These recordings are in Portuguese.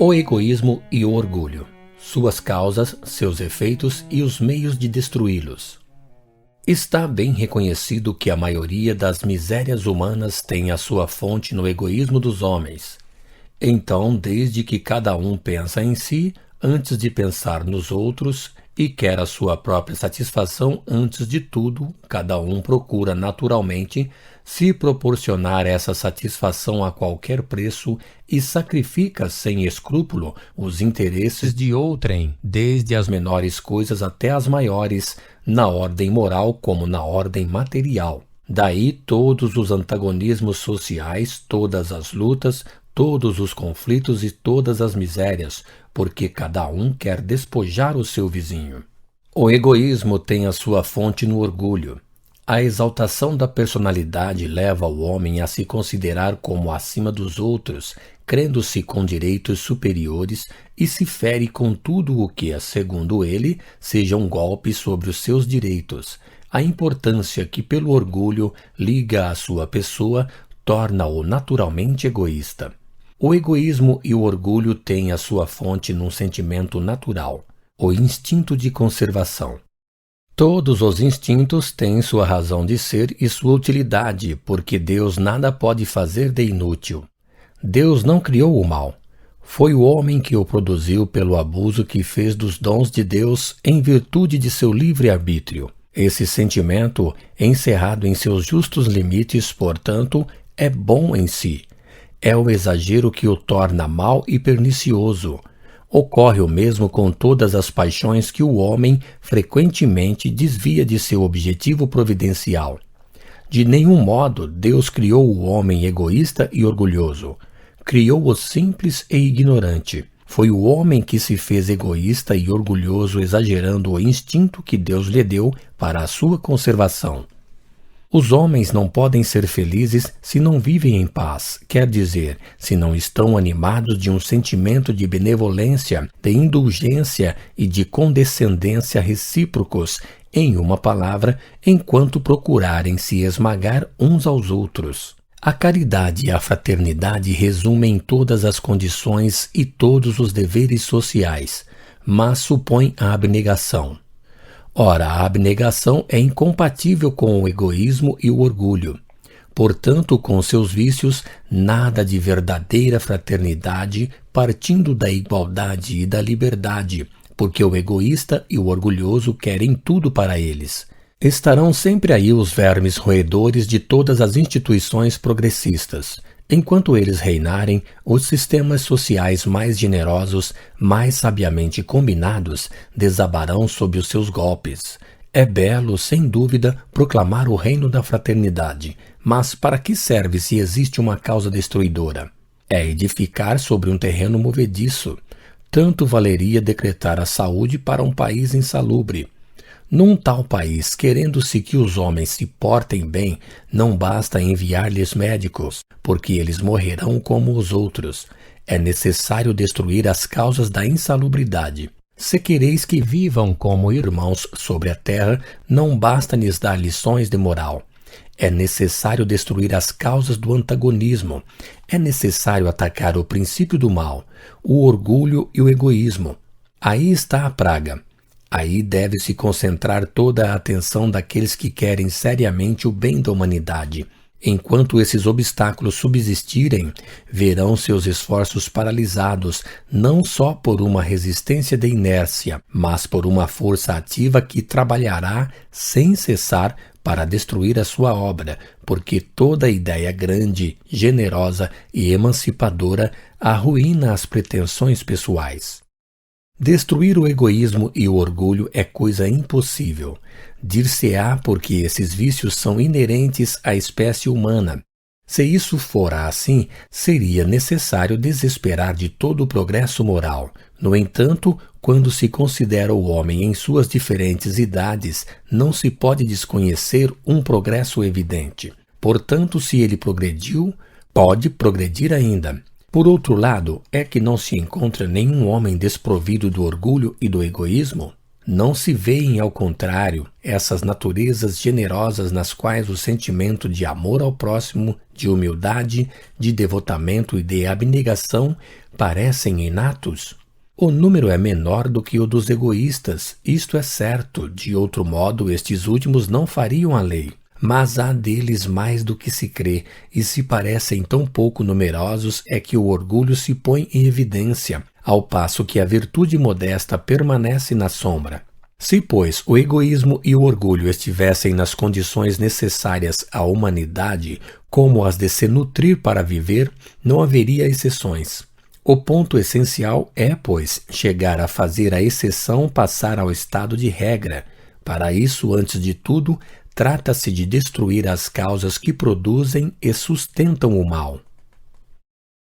O egoísmo e o orgulho, suas causas, seus efeitos e os meios de destruí-los. Está bem reconhecido que a maioria das misérias humanas tem a sua fonte no egoísmo dos homens. Então, desde que cada um pensa em si, antes de pensar nos outros, e quer a sua própria satisfação antes de tudo, cada um procura naturalmente se proporcionar essa satisfação a qualquer preço e sacrifica sem escrúpulo os interesses de outrem, desde as menores coisas até as maiores, na ordem moral como na ordem material. Daí todos os antagonismos sociais, todas as lutas, todos os conflitos e todas as misérias, porque cada um quer despojar o seu vizinho. O egoísmo tem a sua fonte no orgulho. A exaltação da personalidade leva o homem a se considerar como acima dos outros, crendo-se com direitos superiores e se fere com tudo o que, segundo ele, seja um golpe sobre os seus direitos. A importância que pelo orgulho liga à sua pessoa torna-o naturalmente egoísta. O egoísmo e o orgulho têm a sua fonte num sentimento natural, o instinto de conservação. Todos os instintos têm sua razão de ser e sua utilidade, porque Deus nada pode fazer de inútil. Deus não criou o mal. Foi o homem que o produziu pelo abuso que fez dos dons de Deus em virtude de seu livre-arbítrio. Esse sentimento, encerrado em seus justos limites, portanto, é bom em si. É o exagero que o torna mau e pernicioso. Ocorre o mesmo com todas as paixões que o homem frequentemente desvia de seu objetivo providencial. De nenhum modo Deus criou o homem egoísta e orgulhoso. Criou-o simples e ignorante. Foi o homem que se fez egoísta e orgulhoso, exagerando o instinto que Deus lhe deu para a sua conservação. Os homens não podem ser felizes se não vivem em paz, quer dizer, se não estão animados de um sentimento de benevolência, de indulgência e de condescendência recíprocos, em uma palavra, enquanto procurarem se esmagar uns aos outros. A caridade e a fraternidade resumem todas as condições e todos os deveres sociais, mas supõem a abnegação. Ora, a abnegação é incompatível com o egoísmo e o orgulho. Portanto, com seus vícios, nada de verdadeira fraternidade, partindo da igualdade e da liberdade, porque o egoísta e o orgulhoso querem tudo para eles. Estarão sempre aí os vermes roedores de todas as instituições progressistas. Enquanto eles reinarem, os sistemas sociais mais generosos, mais sabiamente combinados, desabarão sob os seus golpes. É belo, sem dúvida, proclamar o reino da fraternidade, mas para que serve se existe uma causa destruidora? É edificar sobre um terreno movediço. Tanto valeria decretar a saúde para um país insalubre. Num tal país, querendo-se que os homens se portem bem, não basta enviar-lhes médicos, porque eles morrerão como os outros. É necessário destruir as causas da insalubridade. Se quereis que vivam como irmãos sobre a terra, não basta lhes dar lições de moral. É necessário destruir as causas do antagonismo. É necessário atacar o princípio do mal, o orgulho e o egoísmo. Aí está a praga. Aí deve-se concentrar toda a atenção daqueles que querem seriamente o bem da humanidade. Enquanto esses obstáculos subsistirem, verão seus esforços paralisados, não só por uma resistência de inércia, mas por uma força ativa que trabalhará sem cessar para destruir a sua obra, porque toda ideia grande, generosa e emancipadora arruína as pretensões pessoais. Destruir o egoísmo e o orgulho é coisa impossível. Dir-se-á porque esses vícios são inerentes à espécie humana. Se isso fora assim, seria necessário desesperar de todo o progresso moral. No entanto, quando se considera o homem em suas diferentes idades, não se pode desconhecer um progresso evidente. Portanto, se ele progrediu, pode progredir ainda. Por outro lado, é que não se encontra nenhum homem desprovido do orgulho e do egoísmo? Não se veem, ao contrário, essas naturezas generosas nas quais o sentimento de amor ao próximo, de humildade, de devotamento e de abnegação parecem inatos? O número é menor do que o dos egoístas, isto é certo, de outro modo estes últimos não fariam a lei. Mas há deles mais do que se crê, e se parecem tão pouco numerosos é que o orgulho se põe em evidência, ao passo que a virtude modesta permanece na sombra. Se, pois, o egoísmo e o orgulho estivessem nas condições necessárias à humanidade, como as de se nutrir para viver, não haveria exceções. O ponto essencial é, pois, chegar a fazer a exceção passar ao estado de regra. Para isso, antes de tudo, trata-se de destruir as causas que produzem e sustentam o mal.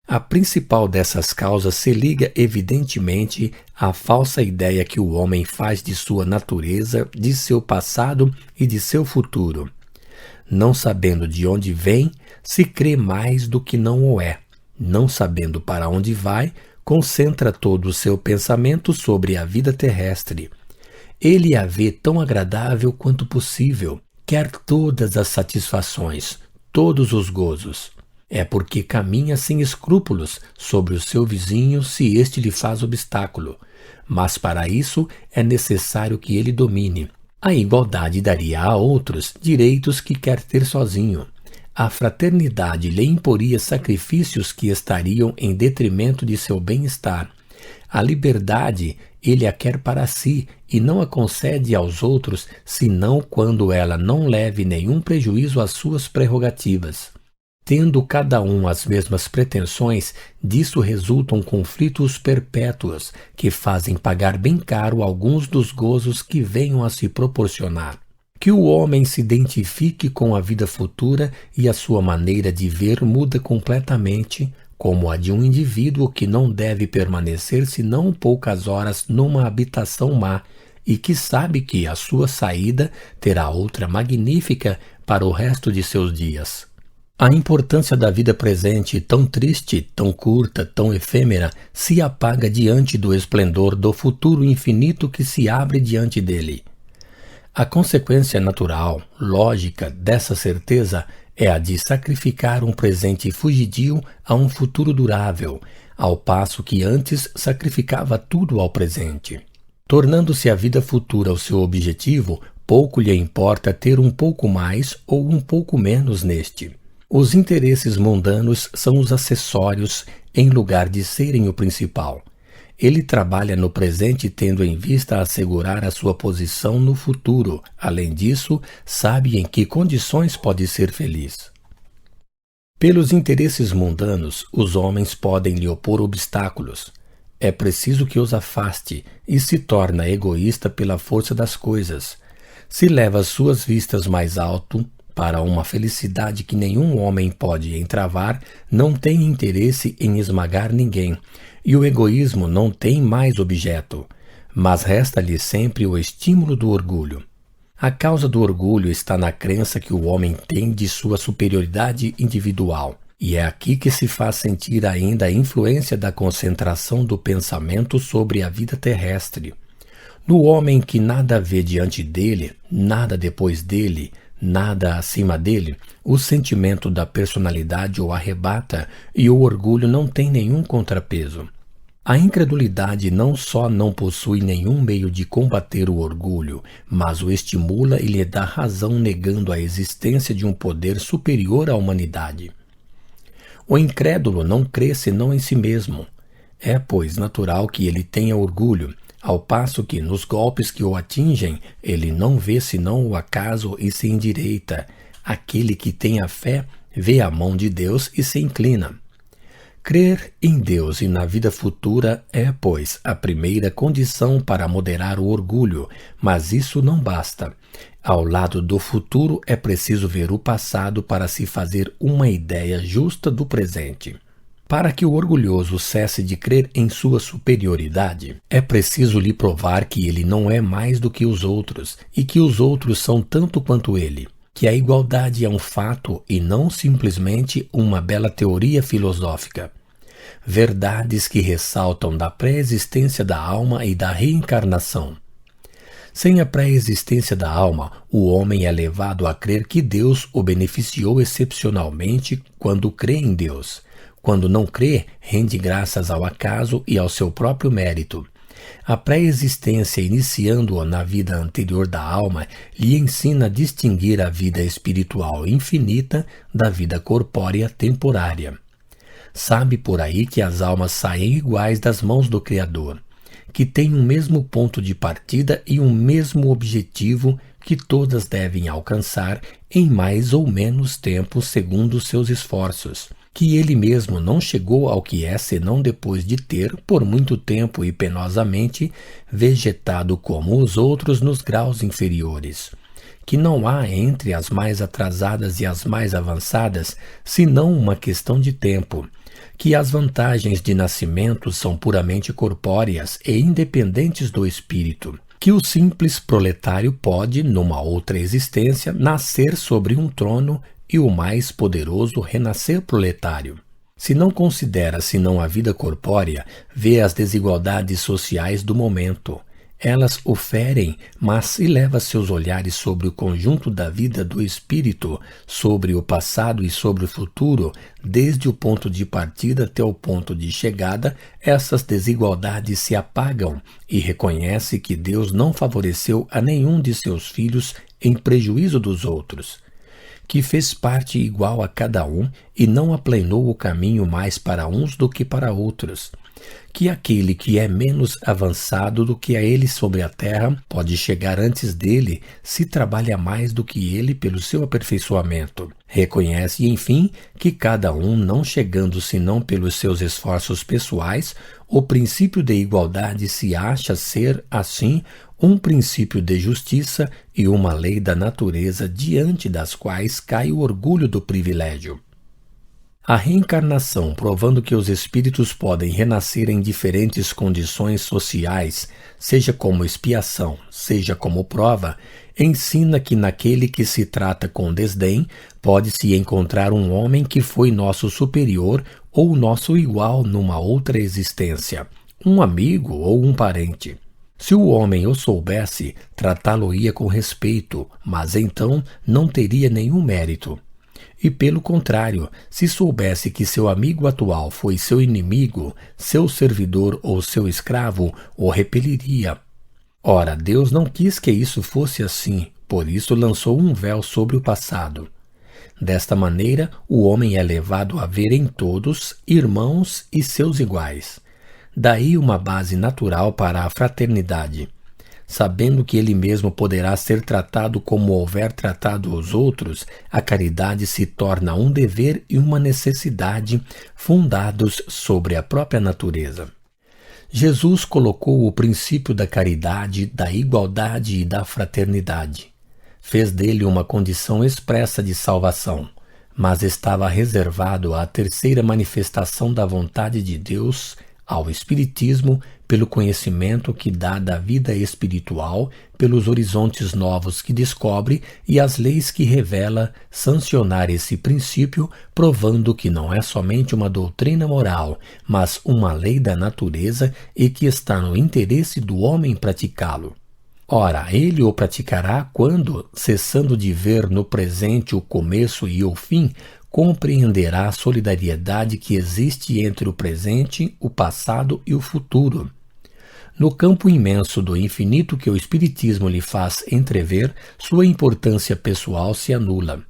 A principal dessas causas se liga evidentemente à falsa ideia que o homem faz de sua natureza, de seu passado e de seu futuro. Não sabendo de onde vem, se crê mais do que não o é. Não sabendo para onde vai, concentra todo o seu pensamento sobre a vida terrestre. Ele a vê tão agradável quanto possível, quer todas as satisfações, todos os gozos. É porque caminha sem escrúpulos sobre o seu vizinho se este lhe faz obstáculo. Mas para isso é necessário que ele domine. A igualdade daria a outros direitos que quer ter sozinho. A fraternidade lhe imporia sacrifícios que estariam em detrimento de seu bem-estar. A liberdade ele a quer para si e não a concede aos outros, senão quando ela não leve nenhum prejuízo às suas prerrogativas. Tendo cada um as mesmas pretensões, disso resultam conflitos perpétuos, que fazem pagar bem caro alguns dos gozos que venham a se proporcionar. Que o homem se identifique com a vida futura e a sua maneira de ver muda completamente, como a de um indivíduo que não deve permanecer senão poucas horas numa habitação má e que sabe que a sua saída terá outra magnífica para o resto de seus dias. A importância da vida presente, tão triste, tão curta, tão efêmera, se apaga diante do esplendor do futuro infinito que se abre diante dele. A consequência natural, lógica, dessa certeza é a de sacrificar um presente fugidio a um futuro durável, ao passo que antes sacrificava tudo ao presente. Tornando-se a vida futura o seu objetivo, pouco lhe importa ter um pouco mais ou um pouco menos neste. Os interesses mundanos são os acessórios em lugar de serem o principal. Ele trabalha no presente tendo em vista assegurar a sua posição no futuro. Além disso, sabe em que condições pode ser feliz. Pelos interesses mundanos, os homens podem lhe opor obstáculos. É preciso que os afaste e se torna egoísta pela força das coisas. Se leva suas vistas mais alto, para uma felicidade que nenhum homem pode entravar, não tem interesse em esmagar ninguém, e o egoísmo não tem mais objeto, mas resta-lhe sempre o estímulo do orgulho. A causa do orgulho está na crença que o homem tem de sua superioridade individual, e é aqui que se faz sentir ainda a influência da concentração do pensamento sobre a vida terrestre. No homem que nada vê diante dele, nada depois dele, nada acima dele, o sentimento da personalidade o arrebata e o orgulho não tem nenhum contrapeso. A incredulidade não só não possui nenhum meio de combater o orgulho, mas o estimula e lhe dá razão negando a existência de um poder superior à humanidade. O incrédulo não crê senão em si mesmo. É, pois, natural que ele tenha orgulho, ao passo que, nos golpes que o atingem, ele não vê senão o acaso e se endireita. Aquele que tem a fé vê a mão de Deus e se inclina. Crer em Deus e na vida futura é, pois, a primeira condição para moderar o orgulho, mas isso não basta. Ao lado do futuro é preciso ver o passado para se fazer uma ideia justa do presente. Para que o orgulhoso cesse de crer em sua superioridade, é preciso lhe provar que ele não é mais do que os outros e que os outros são tanto quanto ele, que a igualdade é um fato e não simplesmente uma bela teoria filosófica. Verdades que ressaltam da pré-existência da alma e da reencarnação. Sem a pré-existência da alma, o homem é levado a crer que Deus o beneficiou excepcionalmente quando crê em Deus. Quando não crê, rende graças ao acaso e ao seu próprio mérito. A pré-existência, iniciando-o na vida anterior da alma, lhe ensina a distinguir a vida espiritual infinita da vida corpórea temporária. Sabe por aí que as almas saem iguais das mãos do Criador, que têm um mesmo ponto de partida e um mesmo objetivo que todas devem alcançar em mais ou menos tempo segundo seus esforços, que ele mesmo não chegou ao que é senão depois de ter, por muito tempo e penosamente, vegetado como os outros nos graus inferiores, que não há entre as mais atrasadas e as mais avançadas senão uma questão de tempo, que as vantagens de nascimento são puramente corpóreas e independentes do espírito, que o simples proletário pode, numa outra existência, nascer sobre um trono e o mais poderoso renascer proletário. Se não considera senão a vida corpórea, vê as desigualdades sociais do momento. Elas o ferem, mas se leva seus olhares sobre o conjunto da vida do espírito, sobre o passado e sobre o futuro, desde o ponto de partida até o ponto de chegada, essas desigualdades se apagam e reconhece que Deus não favoreceu a nenhum de seus filhos em prejuízo dos outros, que fez parte igual a cada um e não aplanou o caminho mais para uns do que para outros, que aquele que é menos avançado do que a ele sobre a terra pode chegar antes dele se trabalha mais do que ele pelo seu aperfeiçoamento. Reconhece, enfim, que cada um, não chegando senão pelos seus esforços pessoais, o princípio de igualdade se acha ser, assim, um princípio de justiça e uma lei da natureza diante das quais cai o orgulho do privilégio. A reencarnação, provando que os espíritos podem renascer em diferentes condições sociais, seja como expiação, seja como prova, ensina que naquele que se trata com desdém, pode-se encontrar um homem que foi nosso superior ou nosso igual numa outra existência, um amigo ou um parente. Se o homem o soubesse, tratá-lo-ia com respeito, mas então não teria nenhum mérito. E pelo contrário, se soubesse que seu amigo atual foi seu inimigo, seu servidor ou seu escravo, o repeliria. Ora, Deus não quis que isso fosse assim, por isso lançou um véu sobre o passado. Desta maneira, o homem é levado a ver em todos irmãos e seus iguais. Daí uma base natural para a fraternidade. Sabendo que ele mesmo poderá ser tratado como houver tratado os outros, a caridade se torna um dever e uma necessidade fundados sobre a própria natureza. Jesus colocou o princípio da caridade, da igualdade e da fraternidade. Fez dele uma condição expressa de salvação, mas estava reservado à terceira manifestação da vontade de Deus, ao Espiritismo, pelo conhecimento que dá da vida espiritual, pelos horizontes novos que descobre e as leis que revela, sancionar esse princípio, provando que não é somente uma doutrina moral, mas uma lei da natureza e que está no interesse do homem praticá-lo. Ora, ele o praticará quando, cessando de ver no presente o começo e o fim, compreenderá a solidariedade que existe entre o presente, o passado e o futuro. No campo imenso do infinito que o Espiritismo lhe faz entrever, sua importância pessoal se anula.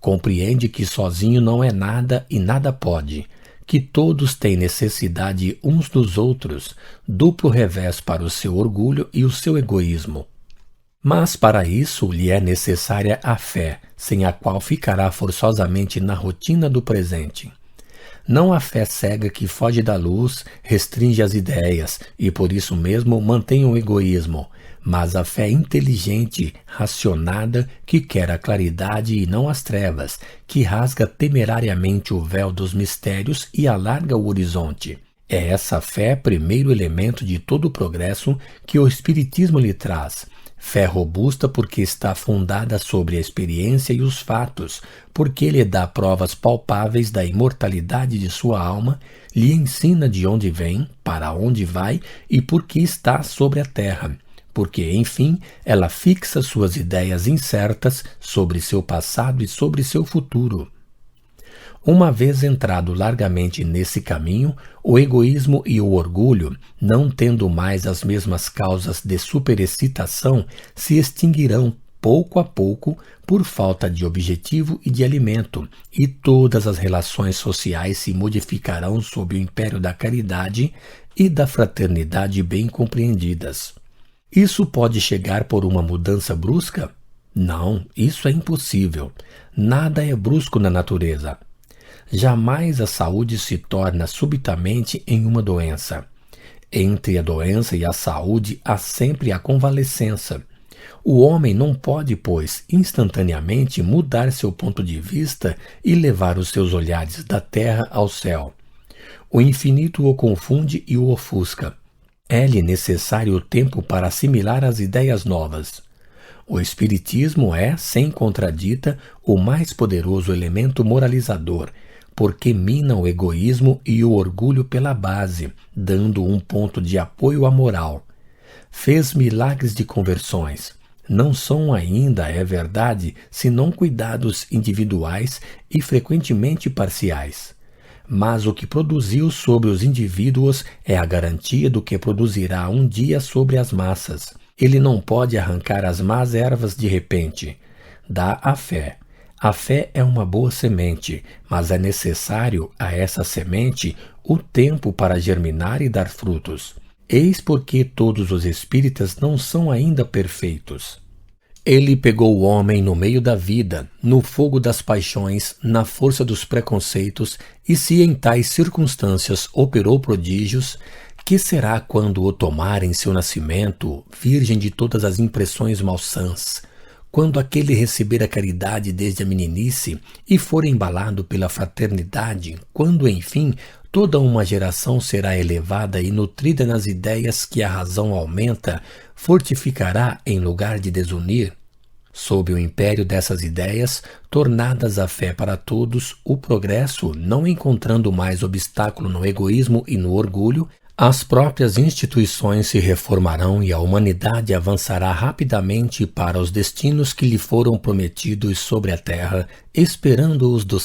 Compreende que sozinho não é nada e nada pode, que todos têm necessidade uns dos outros, duplo revés para o seu orgulho e o seu egoísmo. Mas para isso lhe é necessária a fé, sem a qual ficará forçosamente na rotina do presente. Não a fé cega que foge da luz, restringe as ideias e por isso mesmo mantém o egoísmo, mas a fé inteligente, racionada, que quer a claridade e não as trevas, que rasga temerariamente o véu dos mistérios e alarga o horizonte. É essa fé primeiro elemento de todo o progresso que o Espiritismo lhe traz. Fé robusta porque está fundada sobre a experiência e os fatos, porque lhe dá provas palpáveis da imortalidade de sua alma, lhe ensina de onde vem, para onde vai e por que está sobre a terra, porque, enfim, ela fixa suas ideias incertas sobre seu passado e sobre seu futuro. Uma vez entrado largamente nesse caminho, o egoísmo e o orgulho, não tendo mais as mesmas causas de superexcitação, se extinguirão pouco a pouco por falta de objetivo e de alimento, e todas as relações sociais se modificarão sob o império da caridade e da fraternidade bem compreendidas. Isso pode chegar por uma mudança brusca? Não, isso é impossível. Nada é brusco na natureza. Jamais a saúde se torna subitamente em uma doença. Entre a doença e a saúde há sempre a convalescença. O homem não pode, pois, instantaneamente mudar seu ponto de vista e levar os seus olhares da terra ao céu. O infinito o confunde e o ofusca. É-lhe necessário o tempo para assimilar as ideias novas. O Espiritismo é, sem contradita, o mais poderoso elemento moralizador, porque mina o egoísmo e o orgulho pela base, dando um ponto de apoio à moral. Fez milagres de conversões. Não são ainda, é verdade, senão cuidados individuais e frequentemente parciais. Mas o que produziu sobre os indivíduos é a garantia do que produzirá um dia sobre as massas. Ele não pode arrancar as más ervas de repente. Dá a fé. A fé é uma boa semente, mas é necessário a essa semente o tempo para germinar e dar frutos. Eis porque todos os espíritas não são ainda perfeitos. Ele pegou o homem no meio da vida, no fogo das paixões, na força dos preconceitos, e se em tais circunstâncias operou prodígios, que será quando o tomar em seu nascimento, virgem de todas as impressões malsãs, quando aquele receber a caridade desde a meninice e for embalado pela fraternidade, quando, enfim, toda uma geração será elevada e nutrida nas ideias que a razão aumenta, fortificará em lugar de desunir? Sob o império dessas ideias, tornadas a fé para todos, o progresso, não encontrando mais obstáculo no egoísmo e no orgulho, as próprias instituições se reformarão e a humanidade avançará rapidamente para os destinos que lhe foram prometidos sobre a terra, esperando-os dos